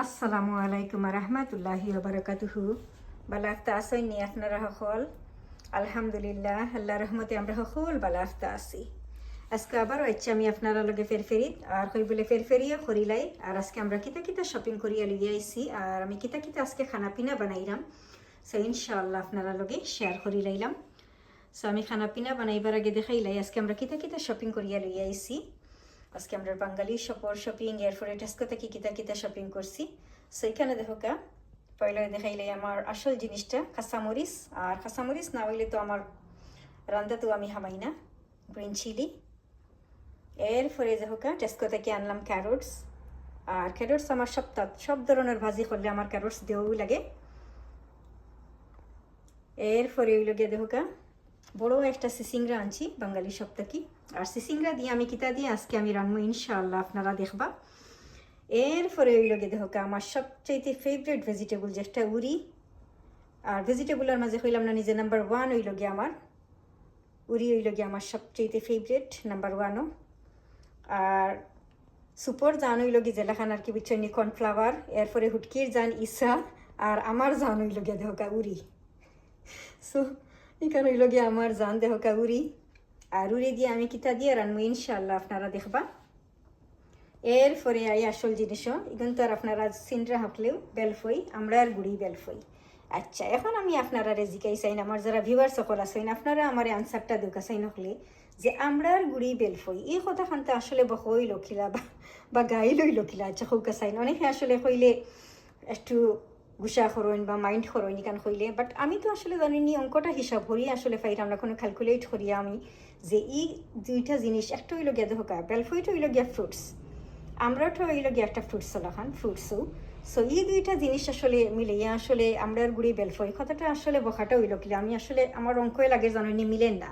আসসালামু আলাইকুম রহমতুল্লাহি বারাকাতুহু। বালা আফতা আসইনি আপনারা সকল? আলহামদুলিল্লাহ, আল্লাহ রহমতে আমরা সকল বালা আফতা আছি। আজকে আবারও ইচ্ছা আমি আপনারা লগে ফেরফেরিত আর কই বলে ফেরফেরিয়া করিলাই। আর আজকে আমরা কিতা কিতা শপিং করিয়া লিয়ে আইছি আর আমি কিতা কিতা আজকে খানা পিনা বানাইলাম, সো ইনশাআল্লাহ আপনারা লগে শেয়ার করি লাইলাম। সো আমি খানা পিনা বানাইবার আগে দেখাইলাই আজকে আমরা কিতা কিতা শপিং করিয়া লিয়ে আইছি। আজকে আমরা বাঙালি শপিং এরপরে টেস্কো থেকে কিতা কিতা শপিং করছি। সো এখানে দেখো কা পয়লা দেখাইলে আমার আসল জিনিসটা কাঁচামরিচ, আর কাঁচামরিচ না হইলে তো আমার রান্না তো আমি হামাই না, গ্রিন চিলি। এরপরে দেখো কা টেস্কো থেকে আনলাম ক্যারোটস, আর ক্যারোটস আমার সব ধরনের ভাজি করলে আমার ক্যারোটস দেওয়াও লাগে। এরপরে ওই লগে দেখো কা বড় একটা সিসিংরা আনছি বাঙালি সব থেকে, আর সিসিংরা দিয়ে আমি কিতা দিয়ে আজকে আমি রান্না ইনশাআল্লাহ আপনারা দেখবা। এরপরে ওই লগে দেখো আমার সবচাইতে ফেভারিট ভেজিটেবল যেটা উরি, আর ভেজিটেবলের মাঝে হইলাম না নিজে নাম্বার 1 ওই লগে আমার উরি, ওই লগে আমার সবচাইতে ফেভারিট নাম্বার 1ও। আর সুপর জান ওই লগে জেলাখান আর কি বিচ্ছন্নি কর্নফ্লাওয়ার, এরপরে হুটকির জান ইসা, আর আমার জান ওই লগে দেখো উরি। সো এখানে ওই লগে আমার জান দেখো উরি, আর উড়ে দিয়ে আমি কিতা দিয়ে রান্না ইনশাআল্লাহ আপনারা দেখবা। এরপরে আই আসল জিনিসও এখন তো আর আপনারা সিনরা হাঁকলেও বেলফই, আমরা আর গুড়ি বেলফই। আচ্ছা, এখন আমি আপনারা রেজিকাই চাইন, আমার যারা ভিউয়ার সকল আছেন আপনারা আমার আনসারটা দেখা চাই নকলে যে আমরা আর গুড়ি বেলফই এই কথা খানতে আসলে বহই লখিলা বা গাই লই লখিলা। আচ্ছা হৌকা চাইন অনেকে আসলে কইলে একটু গুসা খরইন বা মাইন্ড খরইন কান কইলে, বাট আমি তো আসলে জানিনি অঙ্কটা হিসাব করি আসলে ফাইর আমরা কোনো ক্যালকুলেট করি আমি যে এই দুইটা জিনিস একটা হইল গিয়া দেখা বেলফইটা হইল গিয়া ফ্রুটস, আমরাটা হইল গিয়া একটা ফ্রুটস লাখান ফ্রুটসও। সো এই দুইটা জিনিস আসলে মিলিয়ে আসলে আমরার গুড়ি বেলফই কথাটা আসলে বখাটা হইল কি আমি আসলে আমার অঙ্কই লাগে জানি মিলেন না।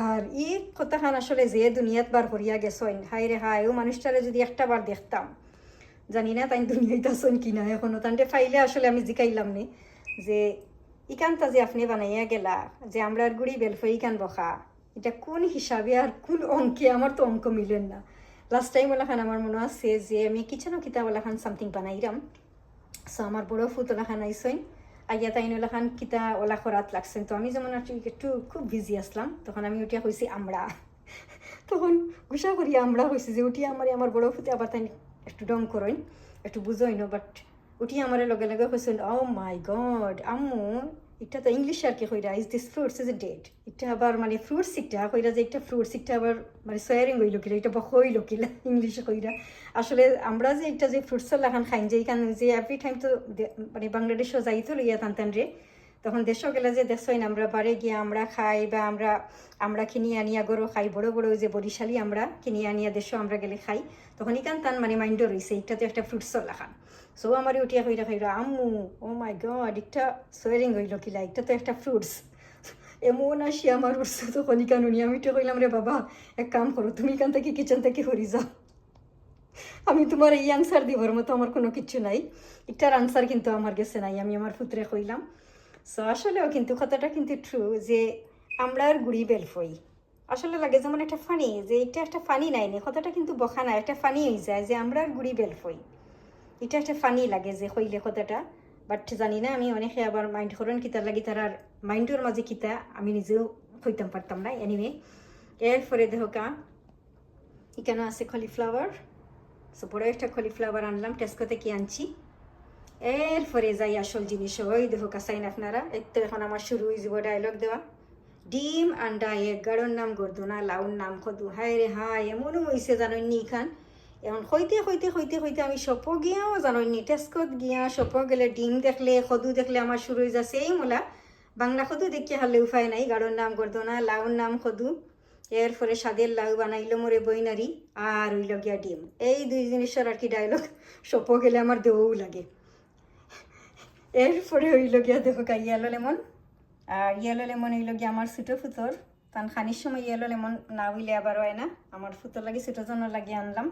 আর এই কথাখান আসলে যে দুনিয়াত বার করিয়া গেছেন, হাই রে হাই ও মানুষটারে যদি একটা বার দেখতাম, জানি না তাই দুনিয়াতে আসন কিনা এখনো তান্তে ফাইলে আসলে আমি জিকাইলাম নে যে ইকানটা যে আপনি বানাইয়া গেলা যে আমরা আর গুড়ি বেলফই ইকান বখা, এটা কোন হিসাবে আর কোন অঙ্কে, আমার তো অঙ্ক মিলেন না। লাস্ট টাইম ওলাখান আমার মনে আছে যে আমি কিচেনো কিতাব ওলাখান সামথিং বানাইলাম। সো আমার বড় ফুত ওলাখান আইসইন আইয়া তাইন ওলাখান কিতা ওলা খরাত লাগছেন, তো আমি যেমন একটু খুব বিজি আসলাম তখন আমি উঠিয়া হয়েছি আমরা তখন গুসা করি আমরা হয়েছি যে উঠিয়া আমার বড় ফুতে আবার তাই একটু ডং করেন একটু বুঝইনো, বাট উঠিয়া আমার লগে লগে হয়েছেন ও মাই গড আম্মু এটা তো ইংলিশ আর কি কইরা is this fruits is a date, এটা আবার মানে ফ্রুটস এটা কইরা যে একটা ফ্রুটস এটা আবার মানে সোয়ারিং হইল কিলা, এটা বকইল কিলা ইংলিশে কইরা। আসলে আমরা যে একটা যে ফ্রুটসের লাখান খাইন যে এখানে যে এভরি টাইম তো মানে বাংলাদেশও যাইতো লইয়া টানতান রে, তখন দেশও গেলে যে দেখছইন আমরা বাড়ি গিয়া আমরা খাই বা আমরা কিনিয়ে আনিয়া গরু খাই, বড় বড় যে বরিশালি আমরা কিনিয়ে আনিয়া দেশও আমরা গেলে খাই, তখন ইকান তান মানে মাইন্ডও রয়েছে এটা তো একটা ফ্রুটসের লাখান। সো আমার উঠিয়া হইরা খাইরা আম্মু ও মাই গড একটা সোয়ারিং হইল কিলা, এটা তো একটা ফ্রুটস। এমন আসি আমার উঠছে তখন ইকান উনি, আমি তো কইলাম রে বাবা এক কাম করো তুমি এখান থেকে কিচেন থেকে হরি যাও, আমি তোমার এই আনসার দিবার মতো আমার কোনো কিছু নাই, এটার আনসার কিন্তু আমার গেছে নাই, আমি আমার পুত্রে কইলাম। সো আসলেও কিন্তু কথাটা কিন্তু ট্রু যে আমরা আর গুড়ি বেলফই আসলে লাগে যেমন একটা ফানি, যে এটা একটা ফানি নাই নি কথাটা কিন্তু বখা না, একটা ফানি হয়ে যায় যে আমরা আর গুড়ি বেলফই, এটা একটা ফানি লাগে যে হইলে কথাটা। বাট জানি না আমি অনেকে আবার মাইন্ড করেন কিতার লাগি তার আর মাইন্ডের মাঝে কিতা আমি নিজেও হইতাম পারতাম না। এনিওয়ে এরপরে দেহকা এখানে আছে কলিফ্লাওয়ার, সো বড় একটা কলিফ্লাওয়ার আনলাম টেস্কো থেকে আনছি। এরপরে যাই আসল জিনিস, ওই দেখো কাসাইন আপনারা এই তো এখন আমার শুরু হয়ে যাব ডায়লগ দেওয়া। ডিম আন্ডা এক গাড়োর নাম গর্দনা লাউর নাম খদু, হায় রে হায় এমনও হয়েছে জানোনি খান। এখন হইতে হইতে হইতে হইতে আমি সপ গিয়াও জানোনি টেস্কত গিয়া সপ গেলে ডিম দেখলে খদু দেখলে আমার শুরু হয়ে যাচ্ছে এই মোলা বাংলা খদু দেখে হারলে উপায় নাই, গাড়োর নাম গর্দনা লাউর নাম খদু। এরপরে স্বাদের লাউ বানাইলো মোরে বইনারি, আর ওইল গিয়া ডিম, এই দুই জিনিসের আর কি ডায়লগ সপ গেলে আমার দেওয়াও লাগে। এরপরে হইল গিয়া দেখো ইয়েলো লেমন, আর ইয়েলো লেমন হইল গিয়া আমার ছোটো ফুতোর, তান খানির সময় ইয়েলো লেমন না হইলে আবার হয় না, আমার ফুতোর লাগে ছোটো জন্য লাগিয়ে আনলাম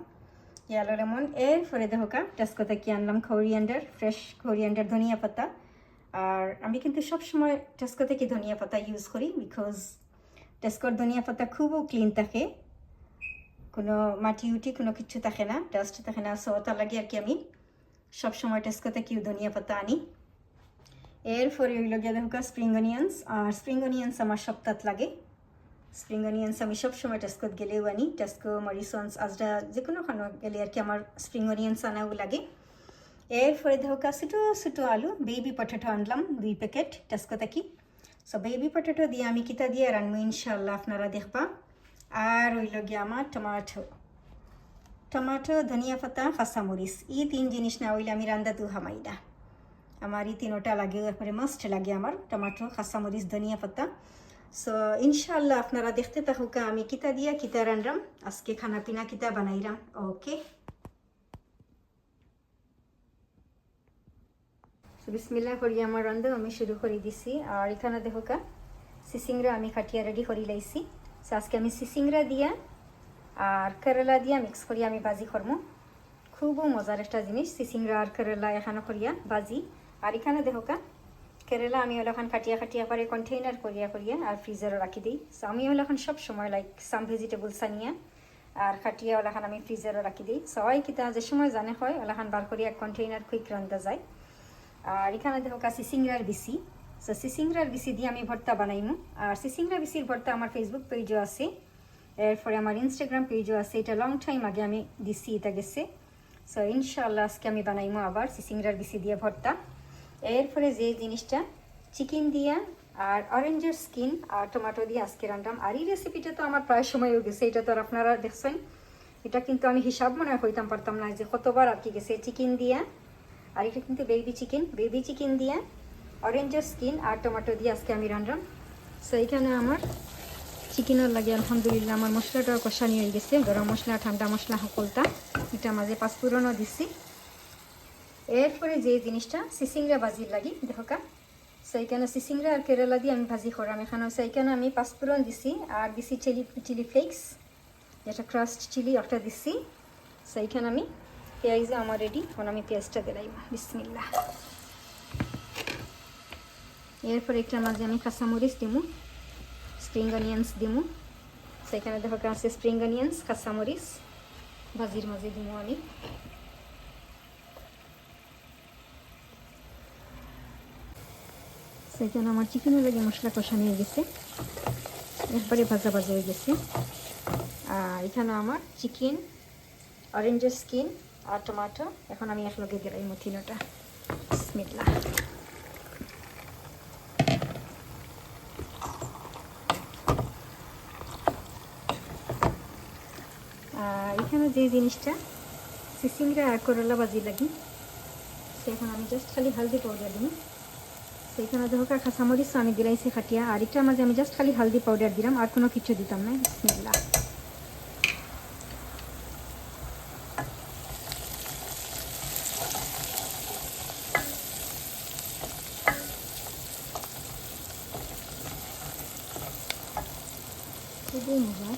ইয়েলো লেমন। এরপরে দেখো টেস্কো থেকে আনলাম কোরিয়ান্ডার, ফ্রেশ কোরিয়ান্ডার ধনিয়া পাতা। আর আমি কিন্তু সবসময় টেস্কো থেকে ধনিয়া পাতা ইউজ করি বিকজ টেস্কোর ধনিয়া পাতা খুবও ক্লিন থাকে, কোনো মাটি উটি কোনো কিছু থাকে না, ডাস্ট থাকে না, সো তার লাগে আর কি আমি সব সময় টেস্কোতে কিউ ধনিয়া পাতা আনি। এরপরে হইল গিয়ে দেখো স্প্রিং অনিয়ন্স, আর স্প্রিং অনিয়ন্স আমার সপ্তাহ লাগে। স্প্রিং অনিয়ন্স আমি সবসময় টেস্কোত গেলেও আনি, টেস্কো মরিসন্স আজরা যে কোনোখানে গেলে আর কি আমার স্প্রিং অনিয়ন্স আনাও লাগে। এরপরে দেখো ছোটো ছোটো আলু বেবি পটেটো আনলাম 2 প্যাকেট টেস্কো থেকে। সো বেবি পটেটো দিয়ে আমি কিতা দিয়ে রান্না ইনশাল্লাহ আপনারা দেখবা। আর হইল গিয়ে আমার টমাটো ধনিয়া পাতা কাঁচামরিচ, এই 3 জিনিস না হইলে আমি রান্না দু হামাই না। আমার এই 3টা লাগে, এরপরে মাস্ট লাগে আমার টমাটো কাঁচামরিচ ধনিয়া পাতা। সো ইনশাল্লাহ আপনারা দেখতে থাকুকা আমি কিতা দিয়া কিতা রান্নাম, আজকে খানা পিনা কিতা বানাইরাম। ওকে, বিসমিল্লাহ করি আমার রান্না আমি শুরু করে দিছি। আর এখানে দেখোকা সিসিংরা আমি কাটিয়া রেডি করে লাইছি। সো আজকে আমি সিসিংরা দিয়া আর কেরালা দিয়া মিক্স করি আমি বাজি করবো। খুবও মজার একটা জিনিস সিসিংরা আর কেরালা এখানে করিয়া বাজি। আর এখানে দেখোকা কেরালা আমি ওখান কাটিয়া করে কন্টেইনার করিয়া আর ফ্রিজারও রাখি দিই। সো আমি ওখান সব সময় লাইক সাম ভেজিটেবলস আনিয়া আর কাটিয়া ওখান আমি ফ্রিজারও রাখি দিই। সবাই কিতা যে সময় জানে হয় ওখান বার করিয়া কন্টেইনার কুইক রান্ধা যায়। আর এখানে দেখোকা সিসিংরার বিসি। সো সিসিংরার বিসি দিয়ে আমি ভর্তা বানাইমু। আর সিসিংরা বিসির ভর্তা আমার ফেসবুক পেজও আছে, এরপরে আমার ইনস্টাগ্রাম পেজও আছে। এটা লং টাইম আগে আমি দিছি, এটা গেছে। সো ইনশাল্লাহ আজকে আমি বানাইমু আবার সিসিংরার বিসি দিয়ে ভর্তা। এরপরে যে জিনিসটা চিকেন দিয়া আর অরেঞ্জের স্কিন আর টমেটো দিয়ে আজকে রান্নাম। আর এই রেসিপিটা তো আমার প্রায় সময় হয়ে গেছে, এটা তো আর আপনারা দেখছেন। এটা কিন্তু আমি হিসাব মনে হইতাম পারতাম না যে কতবার আর কি গেছে চিকেন দিয়া। আর এটা কিন্তু বেবি চিকেন দিয়া অরেঞ্জের স্কিন আর টমেটো দিয়ে আজকে আমি রান্নাম। সো এখানে আমার চিকেনের লাগে আলহামদুলিল্লাহ আমার মশলাটাও কষানি হয়ে গেছে, গরম মশলা ঠান্ডা মশলা সকলটা। এটা মাঝে পাঁচফোড়নও দিছি। এরপরে যে জিনিসটা সিসিংরা ভাজির লাগি দেখোকা। সেইখানে সিসিংরা আর কেরালা দিয়ে আমি ভাজি করাম। এখানে সেইখানে আমি পাঁচফোড়ন দিছি আর দিছি চিলি ফ্লেক্স, যেটা ক্রাস্ট চিলি ওটা দিছি। সেইখানে আমি পেঁয়াজ আমার রেডি, এখন আমি পেঁয়াজটা দিলাম বিসমিল্লাহ। এরপরে একটা মাঝে আমি কাঁচামরিচ দিমু, স্প্রিং অনিয়ন্স দিমু। সেখানে দেখো আছে স্প্রিং অনিয়ন্স কাঁচামরিচ ভাজির মাঝে দিমু আমি। সেখানে আমার চিকেনের লাগে মশলা কষানো হয়ে গেছে, একবারে ভাজা হয়ে গেছে। আর এখানে আমার চিকেন অরেঞ্জের স্কিন আর টমেটো এখন আমি একলগে দিলাই মথিনোটা বিসমিল্লাহ। আর এখানে যে জিনিসটা সিসিংরা আর করলা ভাজি লাগি, সেখানে আমি জাস্ট খালি হলদি পাউডার দিই। সেইখানে দেখো কাঁচামরিচ আমি দিলাইছি খাটিয়া। আর একটা মাঝে আমি জাস্ট খালি হলদি পাউডার দিলাম, আর কোনো কিছু দিতাম না বিসমিল্লাহ। খুবই মজা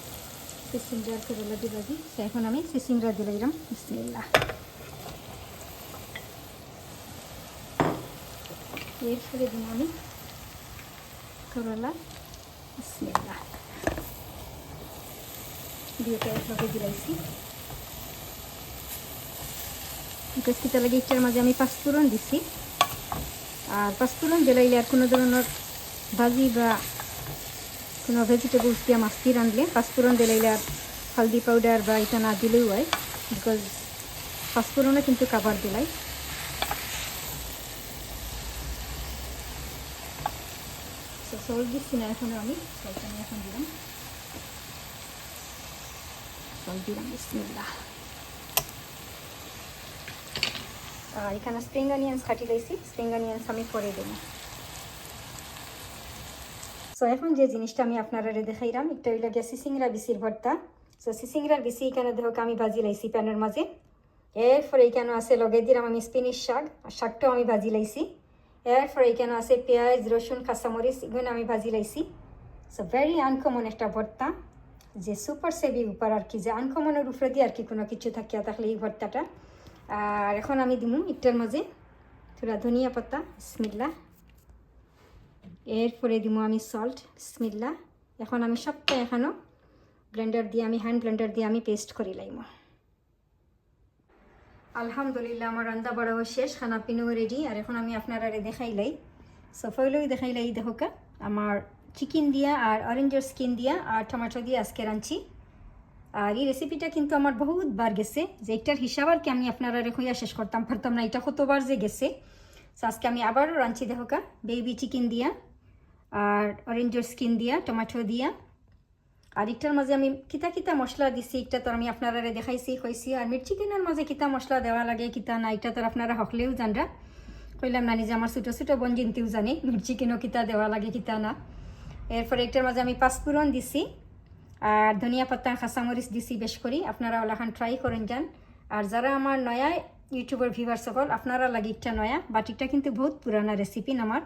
সিসিংরা আর করলা দিয়ে ভাজি। এখন আমি সিসিংরা দিলাম বিসমিল্লাহ। এরপরে দিন আমি করলা বিসমিল্লাহ দুইটা একলগে দিলাইছি। কিতা লাগে এটার মাঝে আমি পাঁচফোড়ন দিছি। আর পাঁচফোড়ন দিলাইলে আর কোনো ধরনের ভাজি বা কোনো ভেজিটেবলস দিয়ে মাছ দিয়ে রাঁধলে পাঁচফোড়ন দিলাইলে আর হলদি পাউডার বা এটা না দিলেও হয়, বিকজ পাঁচফোড়নে কিন্তু কাভার দিলাই। সল্ট দিচ্ছি না এখন আমি, সল্ট আমি এখন দিলাম, সল্ট দিলাম বিসমিল্লাহ। আর এখানে স্প্রিং অনিয়ন্স কাটি দিয়েছি, স্প্রিং অনিয়ন্স আমি পরে দেবো। সো এখন যে জিনিসটা আমি আপনারা দেখাইলাম একটা হইল গিয়ে সিসিংরা বিসির ভর্তা। সো সিসিংরার বিসি এখানে দেখো আমি ভাজি লাইছি প্যানের মাঝে। এরপরে এইখানে আছে লগে দিলাম আমি স্পিনিশ শাক, আর শাকটাও আমি ভাজি লাইছি। এরপরে এইখানে আছে পেঁয়াজ রসুন কাঁচামরিচ, এগুলো আমি ভাজি লাইছি। সো ভেরি আনকমন একটা ভর্তা, যে সুপার সেভি উপর আর কি, যে আনকমনের উপরে দিয়ে আর কি কোনো কিছু থাকিয়া থাকলে এই ভর্তাটা। আর এখন আমি দিমু একটার মাঝে থোড়া ধনিয়া পাতা বিসমিল্লাহ। এরপরে দিমু আমি সল্ট বিসমিল্লাহ। এখন আমি সবটা এখনও ব্লেন্ডার দিয়ে আমি হ্যান্ড ব্লেন্ডার দিয়ে আমি পেস্ট করে লাইম। আলহামদুলিল্লাহ আমার রান্না বাড়াও শেষ, খানা পিনাও রেডি। আর এখন আমি আপনারা দেখাইলাই সফাইলই দেখাইলাই দেখোকা আমার চিকেন দিয়া আর অরেঞ্জের স্কিন দিয়া আর টমেটো দিয়ে আজকে রাঁধছি। আর এই রেসিপিটা কিন্তু আমার বহুত বার গেছে, যে একটার হিসাব আর কি আমি আপনারা রেখইয়া শেষ করতাম পারতাম না, এটা কতবার যে গেছে। তো আজকে আমি আবারও রাঁধছি দেখোকা বেবি চিকেন দিয়া আর অরেঞ্জের স্কিন দিয়া টমেটো দিয়া। আর একটার মাঝে আমি কিতা কিতা মশলা দিছি একটা তো আমি আপনারা দেখাইছি কইছি। আর মিট চিকেনের মাঝে কিতা মশলা দেওয়া লাগে কিতা না এটা তো আপনারা হকলেও জানরা, কইলাম না নিজে আমার ছোটো ছোটো বোন জিনতেও জানে মিট চিকেনও কিতা দেওয়া লাগে কিতা না। এরপরে একটার মাঝে আমি পাঁচফোড়ন দিছি আর ধনিয়া পাতা কাঁচামরিচ দিছি বেশ করি। আপনারা ওলাখান ট্রাই করেন যান। আর যারা আমার নয়া ইউটিউবের ভিউয়ার সকল আপনারা লাগে একটা নয়া বাটিটা কিন্তু বহুত পুরানা রেসিপি আমার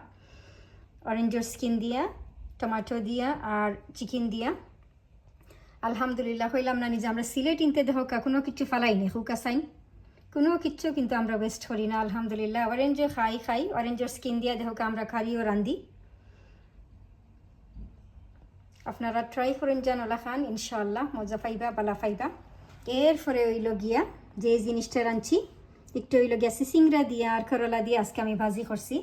অরেঞ্জের স্কিন দিয়া টমেটো দিয়া আর চিকেন দিয়া। আলহামদুলিল্লাহ হইলাম না নিজে আমরা সিলেট ইনতে দেখোকা কোনো কিছু ফালাই নি হুকা সাইন কোনো কিছু কিন্তু আমরা ওয়েস্ট করি না আলহামদুলিল্লাহ। অরেঞ্জও খাই অরেঞ্জের স্কিন দিয়া দেখোকা আমরা কারিও রান্ধি। আপনারা ট্রাই করেন যান ওলা খান ইনশাআল্লাহ মজা পাইবা বালা পাইবা। এরপরে হইল গিয়া যে জিনিসটা রাঁধছি একটু হইল গিয়া সিসিংরা দিয়া আর করলা দিয়ে আজকে আমি ভাজি করছি।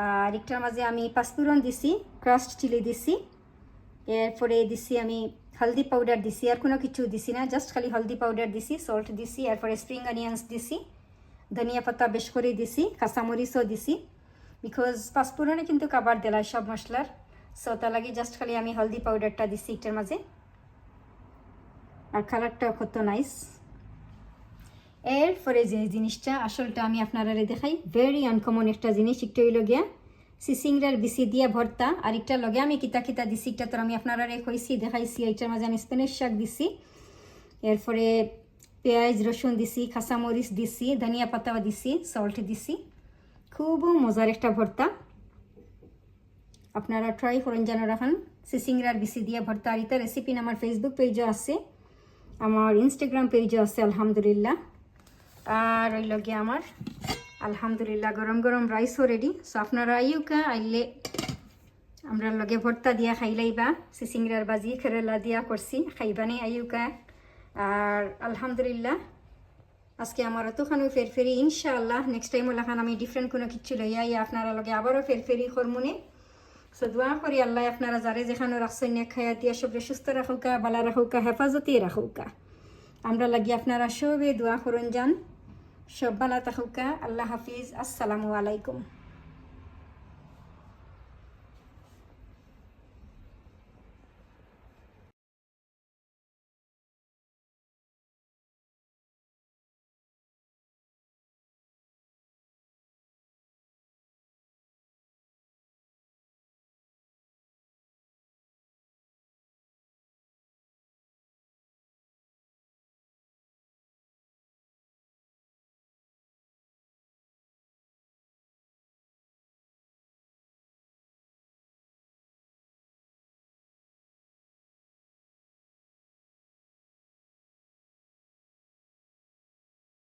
আর একটার মাঝে আমি পাঁচফোড়ন দিছি, ক্রাস্ট চিলি দিছি, এরপরে দিছি আমি হলদি পাউডার দিছি, আর কোনো কিছু দিছি না, জাস্ট খালি হলদি পাউডার দিছি, সল্ট দিছি, এরপরে স্প্রিং অনিয়ন্স দিছি, ধনিয়া পাতা বেশ করে দিছি, কাঁচামরিচও দিছি, বিকজ পাঁচফোড়নে কিন্তু কাবার দেলায় সব মশলার। সো তা লাগে জাস্ট খালি আমি হলদি পাউডারটা দিছি একটার মাঝে। আর কালারটাও কত নাইস। এরপরে যে জিনিসটা আসলটা আমি আপনারা দেখাই, ভেরি আনকমন একটা জিনিস, একটু হইল গিয়া সিসিংরার বিসি দিয়া ভর্তা। আর একটা লগে আমি কিতা কিতা দিছি একটা তো আমি আপনারা কইছি দেখাইছি। এইটার মাঝে আমি স্প্যানিশ শাক দিছি, এরপরে পেঁয়াজ রসুন দিছি, কাঁচামরিচ দিছি, ধনিয়া পাতাও দিছি, সল্ট দিছি। খুব মজার একটা ভর্তা, আপনারা ট্রাই করেন যেন রাখান সিসিংরার বিসি দিয়া ভর্তা। আর এটা রেসিপি আমার ফেসবুক পেজও আছে, আমার ইনস্টাগ্রাম পেজও আছে আলহামদুলিল্লাহ। আর ওই লগে আমার আলহামদুলিল্লাহ গরম গরম রাইসও রেডি। সো আপনারা আইউকা আইলে আমরা লগে ভর্তা দিয়া খাইলাইবা, সিসিংরার বাজি কেরেলা দিয়া করছি খাইবানে আইউকা। আর আলহামদুলিল্লাহ আজকে আমার এতখানো ফেরফেরি, ইনশাআল্লাহ নেক্সট টাইম ওলাখান আমি ডিফারেন্ট কোনো কিছু লইয়া আপনারা লগে আবারও ফেরফেরি করমুনে। সো দোয়া করি আল্লাহ আপনারা যারে যেখানে রাখছেন খাইয়া দিয়া সবরে সুস্থ রাখুকা, বালা রাখুকা, হেফাজতে রাখুকা। আমরা লাগি আপনারা সবে দোয়া করুন যান, সব বালা থাকুকা। আল্লাহ হাফিজ, আসসালামু আলাইকুম।